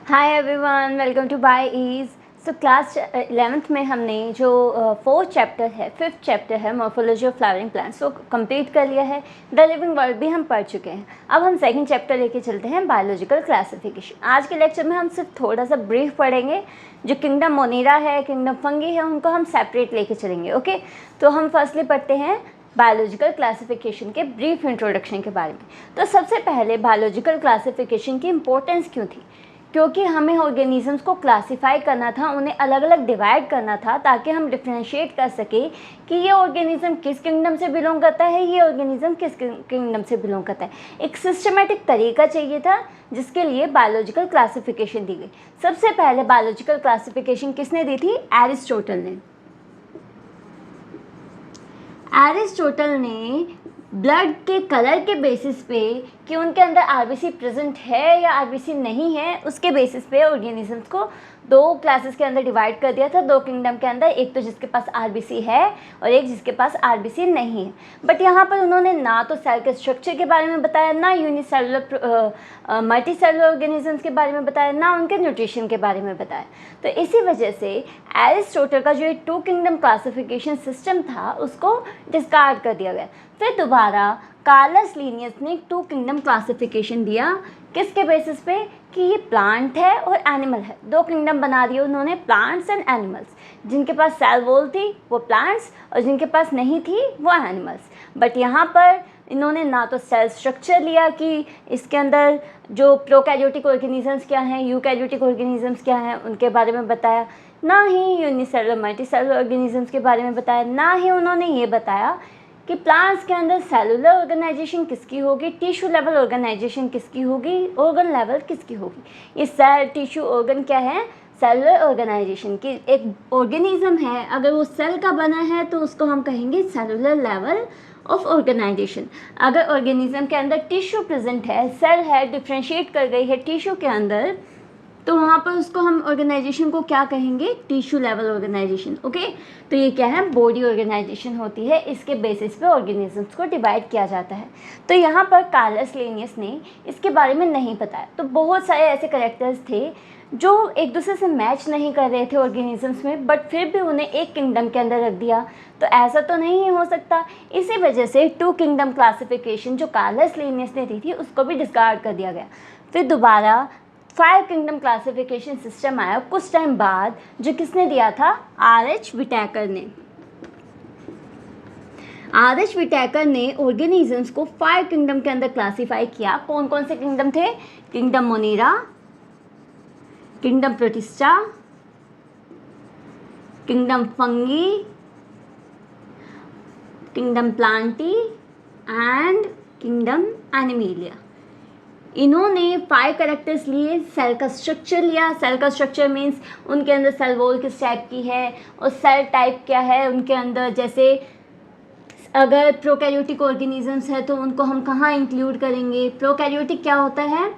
Hi everyone, welcome to by ease. So class 11th में हमने जो फोर्थ चैप्टर है, फिफ्थ चैप्टर है मॉर्फोलॉजी ऑफ फ्लावरिंग प्लांट्स, वो कंप्लीट कर लिया है। द लिविंग वर्ल्ड भी हम पढ़ चुके हैं। अब हम सेकंड चैप्टर लेके चलते हैं, बायोलॉजिकल क्लासिफिकेशन। आज के लेक्चर में हम सिर्फ थोड़ा सा ब्रीफ पढ़ेंगे। जो किंगडम मोनेरा है, किंगडम फंगी है, उनको हम सेपरेट लेके चलेंगे। ओके, तो हम फर्स्टली पढ़ते हैं बायोलॉजिकल क्लासिफिकेशन के ब्रीफ इंट्रोडक्शन के बारे में। तो सबसे पहले बायोलॉजिकल क्लासिफिकेशन की इम्पोर्टेंस क्यों थी? क्योंकि हमें ऑर्गेनिजम्स को क्लासिफाई करना था, उन्हें अलग अलग डिवाइड करना था, ताकि हम डिफ्रेंशिएट कर सके कि ये ऑर्गेनिज्म किस किंगडम से बिलोंग करता है, ये ऑर्गेनिज्म किस किंगडम से बिलोंग करता है। एक सिस्टमेटिक तरीका चाहिए था, जिसके लिए बायोलॉजिकल क्लासिफिकेशन दी गई। सबसे पहले बायोलॉजिकल क्लासिफिकेशन किसने दी थी? एरिस्टोटल ने। एरिस्टोटल ने ब्लड के कलर के बेसिस पे कि उनके अंदर आरबीसी प्रेजेंट है या आरबीसी नहीं है, उसके बेसिस पे ऑर्गेनिजम्स को दो क्लासेस के अंदर डिवाइड कर दिया था, दो किंगडम के अंदर। एक तो जिसके पास आरबीसी है और एक जिसके पास आरबीसी नहीं है। बट यहाँ पर उन्होंने ना तो सेल के स्ट्रक्चर के बारे में बताया, ना यूनिसेलुलर मल्टी सेलुलर ऑर्गेनिजम्स के बारे में बताया, ना उनके न्यूट्रिशन के बारे में बताया। तो इसी वजह से एरिस्टोटल का जो टू किंगडम क्लासिफिकेशन सिस्टम था, उसको डिस्कार्ड कर दिया गया। फिर दोबारा कार्लस लीनियस ने टू किंगडम क्लासिफिकेशन दिया। किसके बेसिस पे? कि ये प्लांट है और एनिमल है। दो किंगडम बना दिए उन्होंने, प्लांट्स एंड एनिमल्स। जिनके पास सेल वॉल थी वो प्लांट्स, और जिनके पास नहीं थी वो एनिमल्स। बट यहाँ पर इन्होंने ना तो सेल स्ट्रक्चर लिया कि इसके अंदर जो प्रोकैरियोटिक ऑर्गेनिजम्स क्या हैं, यूकैरियोटिक ऑर्गेनिजम्स क्या हैं, उनके बारे में बताया, ना ही यूनिसेलुलर मल्टीसेलुलर ऑर्गेनिजम्स के बारे में बताया, ना ही उन्होंने ये बताया कि प्लांट्स के अंदर सेलुलर ऑर्गेनाइजेशन किसकी होगी, टिश्यू लेवल ऑर्गेनाइजेशन किसकी होगी, ऑर्गन लेवल किसकी होगी। ये सेल, टिश्यू, ऑर्गन क्या है? सेलुलर ऑर्गेनाइजेशन की एक ऑर्गेनिज्म है, अगर वो सेल का बना है तो उसको हम कहेंगे सेलुलर लेवल ऑफ ऑर्गेनाइजेशन। अगर ऑर्गेनिज्म के अंदर टिश्यू प्रेजेंट है, सेल है, डिफ्रेंशिएट कर गई है टिश्यू के अंदर, तो वहाँ पर उसको हम ऑर्गेनाइजेशन को क्या कहेंगे? Tissue level organisation. ओके, तो ये क्या है? बॉडी ऑर्गेनाइजेशन होती है। इसके बेसिस पे ऑर्गेनिजम्स को डिवाइड किया जाता है। तो यहाँ पर कार्लस लीनियस ने इसके बारे में नहीं बताया। तो बहुत सारे ऐसे कैरेक्टर्स थे जो एक दूसरे से मैच नहीं कर रहे थे ऑर्गेनिजम्स में, बट फिर भी उन्हें एक किंगडम के अंदर रख दिया। तो ऐसा तो नहीं हो सकता। इसी वजह से टू किंगडम क्लासिफिकेशन जो कार्लस लीनियस ने दी थी, उसको भी डिस्कार्ड कर दिया गया। फिर दोबारा 5 किंगडम क्लासिफिकेशन सिस्टम आया कुछ टाइम बाद, जो किसने दिया था? आर.एच. व्हिटेकर ने। आर.एच. व्हिटेकर ने ऑर्गेनिजम्स को 5 किंगडम के अंदर क्लासिफाई किया। कौन कौन से किंगडम थे? Kingdom Monera, kingdom protista, kingdom fungi, kingdom Plantae and kingdom animalia. इन्होंने 5 कैरेक्टर्स लिए। सेल का स्ट्रक्चर लिया। सेल का स्ट्रक्चर मीन्स उनके अंदर सेल वॉल किस टाइप की है और सेल टाइप क्या है उनके अंदर। जैसे अगर प्रोकैरियोटिक ऑर्गेनिजम्स है तो उनको हम कहाँ इंक्लूड करेंगे? प्रोकैरियोटिक क्या होता है?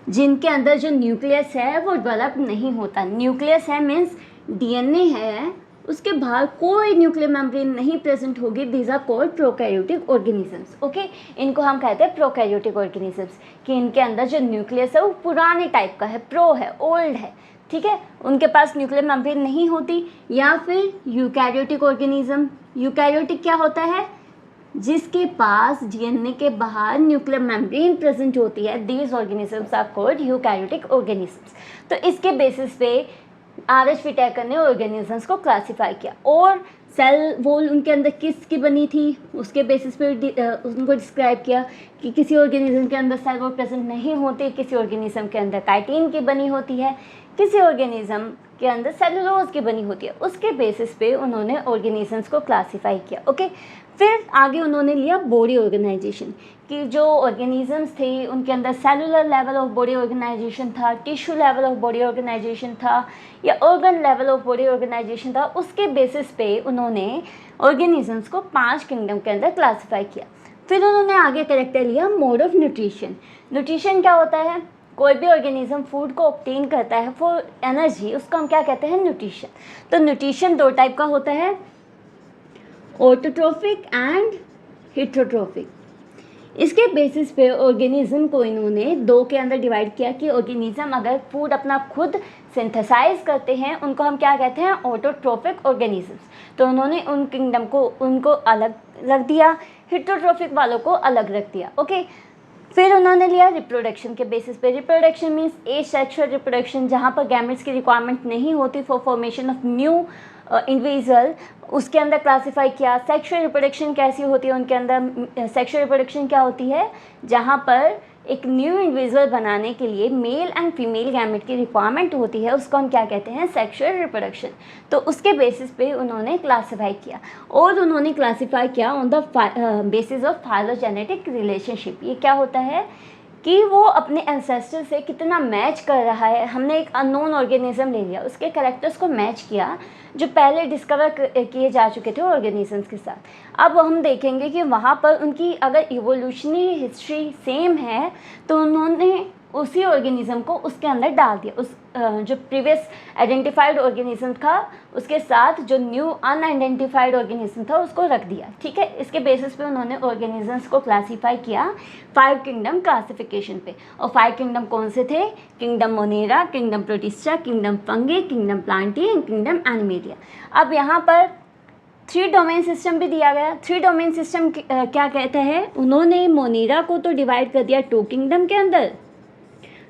जिनके अंदर जो न्यूक्लियस है वो डेवलप नहीं होता। न्यूक्लियस है मीन्स डीएनए है, उसके बाहर कोई न्यूक्लियर मेम्ब्रेन नहीं प्रेजेंट होगी। These are called prokaryotic organisms. Okay, इनको हम कहते हैं प्रोकैरियोटिक ऑर्गेनिजम्स, कि इनके अंदर जो न्यूक्लियस है वो पुराने टाइप का है, प्रो है, ओल्ड है। ठीक है, उनके पास न्यूक्लियर मेम्ब्रेन नहीं होती। या फिर यूकैरियोटिक ऑर्गेनिज्म। यूकैरियोटिक क्या होता है? जिसके पास डीएनए के बाहर न्यूक्लियर मेम्ब्रेन प्रेजेंट होती है। These organisms are called eukaryotic organisms. तो इसके बेसिस पे आर.एच. व्हिटेकर ने ऑर्गेनिजम्स को क्लासिफाई किया। और सेल वॉल उनके अंदर किसकी बनी थी, उसके बेसिस पे उनको डिस्क्राइब किया कि किसी ऑर्गेनिज्म के अंदर सेल वॉल प्रेजेंट नहीं होती, किसी ऑर्गेनिज्म के अंदर काइटिन की बनी होती है, किसी ऑर्गेनिज्म के अंदर सेलुलोज की बनी होती है। उसके बेसिस पे उन्होंने ऑर्गेनिजम्स को क्लासिफाई किया। ओके, फिर आगे उन्होंने लिया बॉडी ऑर्गेनाइजेशन, कि जो ऑर्गेनिजम्स थे उनके अंदर cellular level of body organisation था, tissue level of body organisation था, या organ level of body organisation था। उसके बेसिस पे उन्होंने ऑर्गेनिजम्स को 5 किंगडम के अंदर क्लासिफाई किया। फिर उन्होंने आगे कैरेक्टर लिया मोड ऑफ न्यूट्रिशन। न्यूट्रिशन क्या होता है? कोई भी ऑर्गेनिज्म फूड को ऑब्टेन करता है फॉर एनर्जी, उसको हम क्या कहते हैं? न्यूट्रिशन। तो न्यूट्रिशन 2 टाइप का होता है, ऑटोट्रोफिक एंड हिटरोट्रोफिक। इसके बेसिस पे ऑर्गेनिज्म को इन्होंने दो के अंदर डिवाइड किया कि ऑर्गेनिज्म अगर फूड अपना खुद सिंथेसाइज करते हैं उनको हम क्या कहते हैं, ऑटोट्रोफिक ऑर्गेनिजम्स। तो उन्होंने उन किंगडम को उनको अलग रख दिया, हिटरोट्रोफिक वालों को अलग रख दिया। ओके, फिर उन्होंने लिया रिप्रोडक्शन के बेसिस पे। रिप्रोडक्शन मीन्स एसेक्सुअल रिप्रोडक्शन, जहाँ पर गैमेट्स की रिक्वायरमेंट नहीं होती for formation of new individual, उसके अंदर क्लासीफाई किया। सेक्सुअल रिप्रोडक्शन कैसी होती है, उनके अंदर सेक्सुअल रिप्रोडक्शन क्या होती है, जहाँ पर एक न्यू इंडिविजुअल बनाने के लिए मेल एंड फीमेल गैमेट की रिक्वायरमेंट होती है, उसको हम क्या कहते हैं, सेक्सुअल रिप्रोडक्शन। तो उसके बेसिस पे उन्होंने क्लासीफाई किया, और उन्होंने क्लासीफाई किया on the basis of phylogenetic relationship. ये क्या होता है कि वो अपने एंसेस्टर से कितना मैच कर रहा है। हमने एक अननोन ऑर्गेनिज्म ले लिया, उसके कैरेक्टर्स को मैच किया जो पहले डिस्कवर किए जा चुके थे ऑर्गेनिजम्स के साथ। अब हम देखेंगे कि वहाँ पर उनकी अगर इवोल्यूशनरी हिस्ट्री सेम है तो उन्होंने उसी ऑर्गेनिज्म को उसके अंदर डाल दिया, उस जो प्रीवियस आइडेंटिफाइड ऑर्गेनिज्म था उसके साथ जो न्यू अनआइडेंटिफाइड ऑर्गेनिज्म था उसको रख दिया। ठीक है, इसके बेसिस पे उन्होंने ऑर्गेनिजम्स को क्लासीफाई किया 5 किंगडम क्लासिफिकेशन पे। और 5 किंगडम कौन से थे, kingdom Monera, kingdom protista, kingdom fungi, kingdom Plantae and kingdom animalia. अब यहाँ पर 3 डोमेन सिस्टम भी दिया गया। 3 डोमेन सिस्टम क्या कहता है, उन्होंने मोनेरा को तो डिवाइड कर दिया 2 किंगडम के अंदर,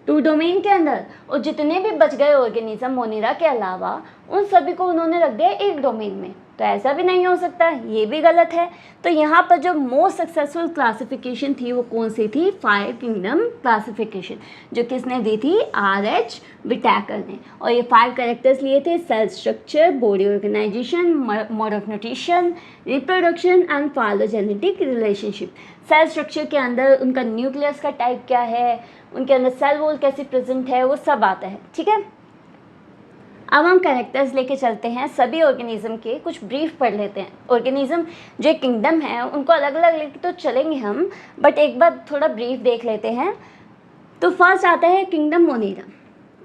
2 डोमेन के अंदर, और जितने भी बच गए ऑर्गेनिज्म मोनेरा के अलावा उन सभी को उन्होंने रख दिया 1 डोमेन में। तो ऐसा भी नहीं हो सकता, ये भी गलत है। तो यहाँ पर जो मोस्ट सक्सेसफुल क्लासिफिकेशन थी वो कौन सी थी, 5 किंगडम क्लासिफिकेशन, जो किसने दी थी, R.H. विटैकर ने। और ये 5 कैरेक्टर्स लिए थे, cell structure, body organisation, mode of nutrition, reproduction and phylogenetic relationship. Cell structure के अंदर उनका न्यूक्लियस का टाइप क्या है, उनके अंदर सेल वॉल कैसी प्रेजेंट है, वो सब आता है। ठीक है, अब हम कैरेक्टर्स लेके चलते हैं, सभी ऑर्गेनिज्म के कुछ ब्रीफ पढ़ लेते हैं। ऑर्गेनिज्म जो किंगडम है उनको अलग अलग लेके तो चलेंगे हम, बट एक बार थोड़ा ब्रीफ देख लेते हैं। तो फर्स्ट आता है किंगडम मोनेरा।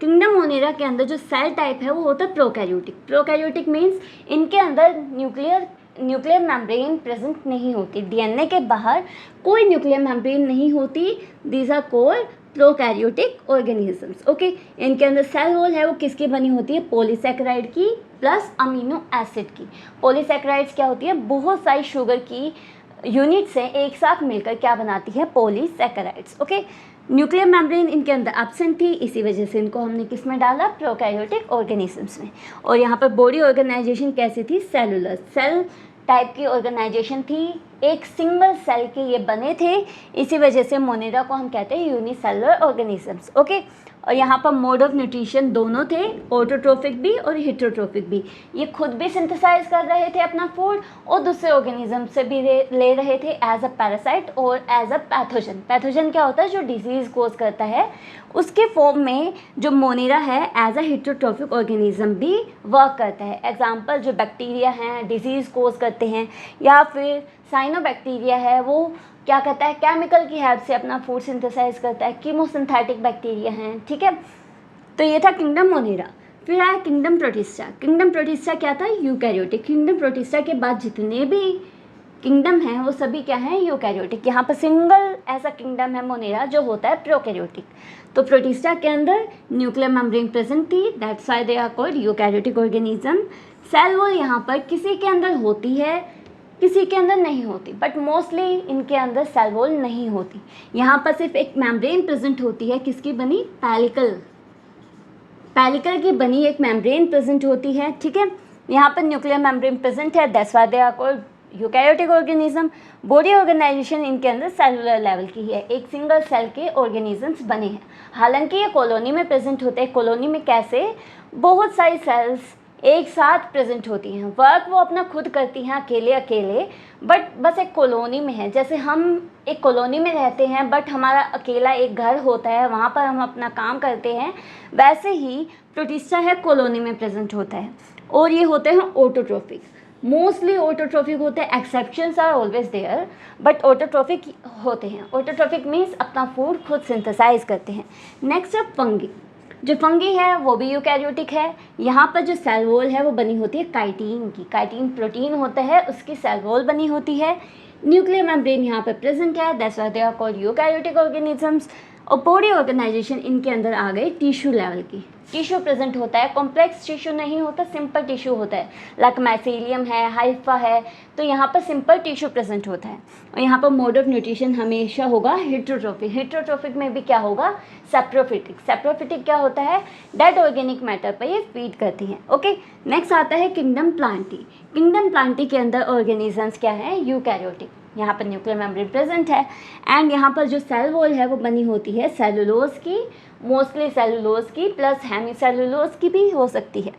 किंगडम मोनेरा के अंदर जो सेल टाइप है वो होता है प्रोकैरियोटिक। प्रोकैरियोटिक मीन्स इनके अंदर न्यूक्लियर मेम्ब्रेन प्रेजेंट नहीं होती, डीएनए के बाहर कोई न्यूक्लियर मेम्ब्रेन नहीं होती। These are called prokaryotic organisms. Okay, इनके अंदर सेल वॉल है वो किसकी बनी होती है, पॉलीसैकेराइड की प्लस अमीनो एसिड की। पॉलीसैकेराइड्स क्या होती है, बहुत सारी शुगर की यूनिट्स हैं एक साथ मिलकर क्या बनाती है, पॉलीसैकेराइड्स। ओके, न्यूक्लियर मेम्ब्रेन इनके अंदर एब्सेंट थी, इसी वजह से इनको हमने किस में डाला, प्रोकैरियोटिक ऑर्गेनिजम्स में। और यहाँ पर बॉडी ऑर्गेनाइजेशन कैसी थी, सेलुलर, सेल टाइप की ऑर्गेनाइजेशन थी, एक सिंगल सेल के ये बने थे, इसी वजह से मोनेरा को हम कहते हैं यूनिसेलुलर ऑर्गेनिजम्स। ओके, और यहाँ पर मोड ऑफ न्यूट्रिशन दोनों थे, ऑटोट्रोफिक भी और हिटरोट्रोफिक भी। ये खुद भी सिंथेसाइज कर रहे थे अपना फूड और दूसरे ऑर्गेनिज्म से भी ले रहे थे एज अ पैरासाइट और एज अ पैथोजन। पैथोजन क्या होता है, जो डिजीज़ कोज करता है, उसके फॉर्म में जो मोनेरा है एज अ हिटरोट्रोफिक ऑर्गेनिज्म भी वर्क करता है। एग्जाम्पल जो बैक्टीरिया हैं डिजीज़ कोज करते हैं, या फिर साइनोबैक्टीरिया है वो क्या कहता है, केमिकल की हेल्प से अपना फूड सिंथेसाइज करता है, कीमोसिंथेटिक बैक्टीरिया हैं। ठीक है, तो ये था किंगडम मोनेरा। फिर आया किंगडम प्रोटिस्टा। किंगडम प्रोटिस्टा क्या था, यूकैरियोटिक। किंगडम प्रोटिस्टा के बाद जितने भी किंगडम हैं वो सभी क्या हैं, यूकैरियोटिक। यहाँ पर सिंगल ऐसा किंगडम है मोनेरा जो होता है प्रोकैरियोटिक। तो प्रोटिस्टा के अंदर न्यूक्लियर मेम्ब्रेन प्रेजेंट थी, that's why they are called eukaryotic organism. Cell wall यहाँ पर किसी के अंदर होती है, किसी के अंदर नहीं होती, बट मोस्टली इनके अंदर सेल वॉल नहीं होती। यहाँ पर सिर्फ एक मेम्ब्रेन प्रेजेंट होती है, किसकी बनी, पैलिकल की बनी एक मेम्ब्रेन प्रेजेंट होती है। ठीक है, यहाँ पर न्यूक्लियर मेम्ब्रेन प्रेजेंट है, that's why they are called eukaryotic organism. Body organisation इनके अंदर सेलुलर लेवल की है, एक सिंगल सेल के ऑर्गेनिजम्स बने हैं। हालांकि ये कॉलोनी में प्रेजेंट होते हैं। कॉलोनी में कैसे, बहुत सारी सेल्स एक साथ प्रेजेंट होती हैं, वर्क वो अपना खुद करती हैं अकेले, बट बस एक कॉलोनी में है। जैसे हम एक कॉलोनी में रहते हैं बट हमारा अकेला एक घर होता है, वहाँ पर हम अपना काम करते हैं, वैसे ही प्रोटिस्टा है कॉलोनी में प्रेजेंट होता है। और ये होते हैं ऑटोट्रोफिक, मोस्टली ऑटोट्रोफिक होते हैं, exceptions are always there, but autotrophic होते हैं। ऑटोट्रोफिक मीन्स अपना फूड खुद सिंथेसाइज करते हैं। नेक्स्ट है फंगी। जो फंगी है वो भी यूकैरियोटिक है। यहाँ पर जो सेल वॉल है वो बनी होती है काइटिन की, काइटिन प्रोटीन होता है उसकी सेल वॉल बनी होती है। न्यूक्लियर मेम्ब्रेन यहाँ पर प्रेजेंट है, that's why they are called eukaryotic organisms. और बॉडी ऑर्गेनाइजेशन इनके अंदर आ गई टिश्यू लेवल की। टिश्यू प्रेजेंट होता है, कॉम्प्लेक्स टिश्यू नहीं होता, सिंपल टिश्यू होता है, लाइक माइसेलियम है, हाइफा है, तो यहाँ पर सिंपल टिश्यू प्रेजेंट होता है। और यहाँ पर मोड ऑफ न्यूट्रिशन हमेशा होगा हेट्रोट्रोफिक। हेट्रोट्रोफिक में भी क्या होगा, सेप्रोफिटिक। सेप्रोफिटिक क्या होता है, डेड ऑर्गेनिक मैटर पर ये फीड करती हैं। ओके, नेक्स्ट आता है किंगडम प्लांटी। किंगडम प्लांटी के अंदर ऑर्गेनिजम्स क्या है, यूकैरियोटिक। यहाँ पर न्यूक्लियर मेम्ब्रेन प्रेजेंट है एंड यहाँ पर जो सेल वॉल है वो बनी होती है सेलुलोज की, मोस्टली सेलुलोज की प्लस हेमीसेलुलोज की भी हो सकती है।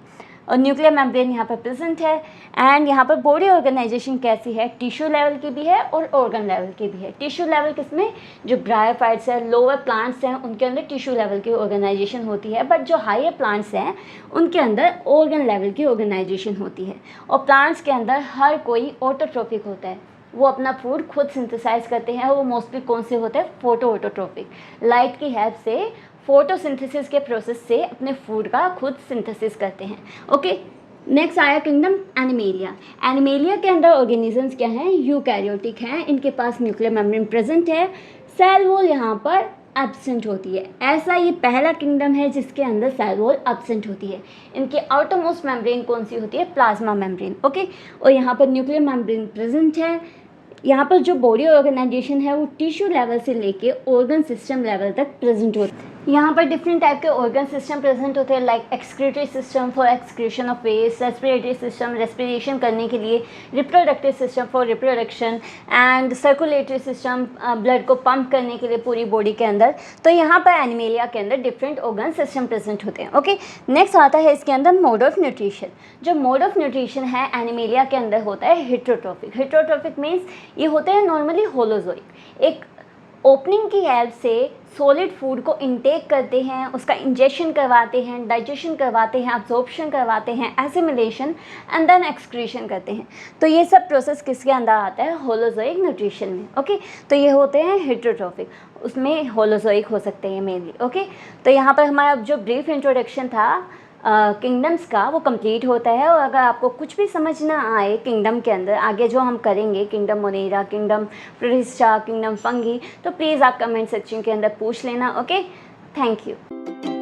और न्यूक्लियर मेम्ब्रेन यहाँ पर प्रेजेंट है एंड यहाँ पर बॉडी ऑर्गेनाइजेशन कैसी है, टिश्यू लेवल की भी है और ऑर्गन लेवल की भी है। टिश्यू लेवल किसमें, जो ब्रायोफाइट्स है, लोअर प्लांट्स हैं, उनके अंदर टिश्यू लेवल की ऑर्गेनाइजेशन होती है, बट जो हायर प्लांट्स हैं उनके अंदर ऑर्गन लेवल की ऑर्गेनाइजेशन होती है। और प्लांट्स के अंदर हर कोई ऑटोट्रोफिक होता है, वो अपना फूड खुद सिंथेसाइज करते हैं। वो मोस्टली कौन से होते हैं, फोटो ऑटोट्रोफिक। लाइट की हेल्प से फोटोसिंथेसिस के प्रोसेस से अपने फूड का खुद सिंथेसिस करते हैं। ओके, नेक्स्ट आया किंगडम एनिमेलिया। एनिमेलिया के अंदर ऑर्गेनिजम्स क्या हैं, यूकैरियोटिक हैं, इनके पास न्यूक्लियर मेम्ब्रेन प्रेजेंट है, सेल वॉल यहाँ पर एब्सेंट होती है। ऐसा ये पहला किंगडम है जिसके अंदर सेल वॉल एब्सेंट होती है। इनकी आउटरमोस्ट मेम्ब्रेन कौन सी होती है, प्लाज्मा मेम्ब्रेन। ओके, और यहाँ पर न्यूक्लियर मेम्ब्रेन प्रेजेंट है। यहाँ पर जो बॉडी ऑर्गेनाइजेशन है वो टिश्यू लेवल से लेके ऑर्गन सिस्टम लेवल तक प्रेजेंट होता है। यहाँ पर डिफरेंट टाइप के ऑर्गन सिस्टम प्रेजेंट होते हैं, like excretory system for excretion of waste, respiratory system respiration करने के लिए, reproductive system for reproduction and circulatory system blood को पंप करने के लिए पूरी बॉडी के अंदर। तो यहाँ पर एनिमेलिया के अंदर डिफरेंट ऑर्गन सिस्टम प्रेजेंट होते हैं। ओके, नेक्स्ट आता है इसके अंदर मोड ऑफ न्यूट्रिशन। जो मोड ऑफ न्यूट्रिशन है एनिमेलिया के अंदर होता है हेट्रोट्रोफिक। हेट्रोट्रोफिक मीन्स ये होते हैं नॉर्मली होलोजोइक, एक ओपनिंग की हेल्प से सॉलिड फूड को इंटेक करते हैं, उसका इंजेक्शन करवाते हैं, डाइजेशन करवाते हैं, अब्जॉर्प्शन करवाते हैं, एसिमिलेशन एंड देन एक्सक्रीशन करते हैं। तो ये सब प्रोसेस किसके अंदर आता है, होलोजोइक न्यूट्रिशन में। ओके, तो ये होते हैं हेट्रोट्रोफिक, उसमें होलोजोइक हो सकते हैं मेनली। ओके, तो यहाँ पर हमारा जो ब्रीफ इंट्रोडक्शन था किंगडम्स का वो कंप्लीट होता है। और अगर आपको कुछ भी समझ ना आए किंगडम के अंदर, आगे जो हम करेंगे kingdom Monera, kingdom protista, kingdom fungi, तो प्लीज़ आप कमेंट सेक्शन के अंदर पूछ लेना। Okay, thank you.